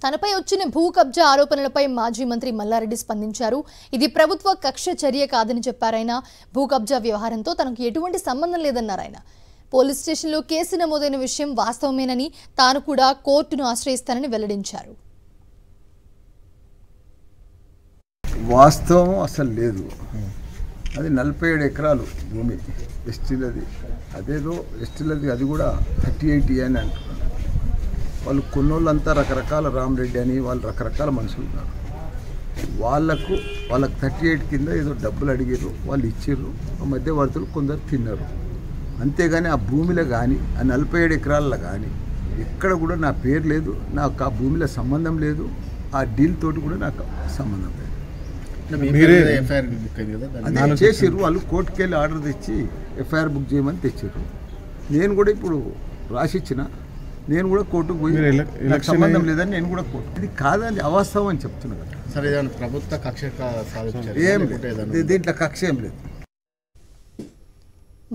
తనపై వచ్చిన భూ కబ్జా ఆరోపణలపై మాజీ మంత్రి మల్లారెడ్డి స్పందించారు. ఇది ప్రభుత్వ కక్ష చర్య కాదని చెప్పారాయన. భూ కబ్జా వ్యవహారంతో తనకు ఎటువంటి సంబంధం లేదన్నారాయన. పోలీస్ స్టేషన్లో కేసు నమోదైన విషయం వాస్తవమేనని తాను కూడా కోర్టును ఆశ్రయిస్తానని వెల్లడించారు. వాస్తవం అసలు లేదు. అది 47 ఎకరాలు భూమి ఎస్టీలది. అదేదో ఎస్టీలది, అది కూడా 38 అని అంటున్నారు. వాళ్ళు కొన్నోళ్ళంతా రకరకాల రామరెడ్డి అని వాళ్ళు రకరకాల మనుషులు ఉన్నారు. వాళ్ళకు 38 కింద ఏదో డబ్బులు అడిగారు, వాళ్ళు ఇచ్చారు. ఆ మధ్యవర్తులు కొందరు తిన్నారు. అంతేగాని ఆ భూమిలో కానీ ఆ 47 ఎకరాల్లో కానీ ఎక్కడ కూడా నా పేరు లేదు, నాకు ఆ భూమిలో సంబంధం లేదు. ఆ డీల్ తోటి కూడా నాకు సంబంధం లేదు. అదే చేసారు వాళ్ళు. కోర్టుకు వెళ్ళి ఆర్డర్ తెచ్చి ఎఫ్ఐఆర్ బుక్ చేయమని తెచ్చారు. నేను కూడా ఇప్పుడు రాసిచ్చిన, నేను కూడా కోర్టుకు పోయి నాకు సంబంధం లేదని నేను కూడా కోర్టు. ఇది కాదని అవాస్తవం అని చెప్తున్నా కదా. సరే, ప్రభుత్వ కక్ష ఏం లేదు, దీంట్లో కక్ష ఏం లేదు.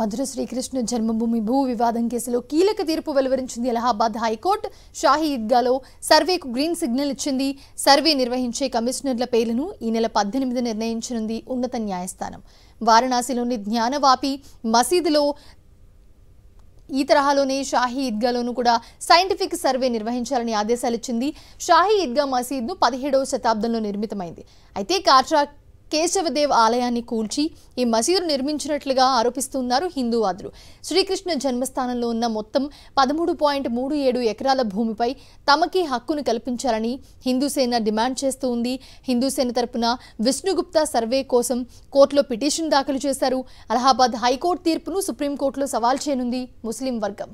మధుర శ్రీకృష్ణ జన్మభూమి భూ వివాదం కేసులో కీలక తీర్పు వెలువరించింది అలహాబాద్ హైకోర్టు. షాహీ ఈద్గాలో సర్వేకు గ్రీన్ సిగ్నల్ ఇచ్చింది. సర్వే నిర్వహించే కమిషనర్ల పేర్లను ఈ నెల 18 నిర్ణయించనుంది ఉన్నత న్యాయస్థానం. వారణాసిలోని జ్ఞానవాపి మసీదులో ఈ తరహాలోనే షాహీ ఈద్గాలోనూ కూడా సైంటిఫిక్ సర్వే నిర్వహించాలని ఆదేశాలు ఇచ్చింది. షాహీ ఈద్గా మసీద్ను 17వ శతాబ్దంలో నిర్మితమైంది. అయితే కాట్రా కేశవదేవ్ ఆలయాన్ని కూల్చి ఈ మసీదు నిర్మించినట్లుగా ఆరోపిస్తున్నారు హిందూవాదులు. శ్రీకృష్ణ జన్మస్థానంలో ఉన్న మొత్తం 13.37 ఎకరాల భూమిపై తమకి హక్కును కల్పించాలని హిందూసేన డిమాండ్ చేస్తూ ఉంది. హిందూసేన తరపున విష్ణుగుప్తా సర్వే కోసం కోర్టులో పిటిషన్ దాఖలు చేశారు. అలహాబాద్ హైకోర్టు తీర్పును సుప్రీంకోర్టులో సవాల్ చేయనుంది ముస్లిం వర్గం.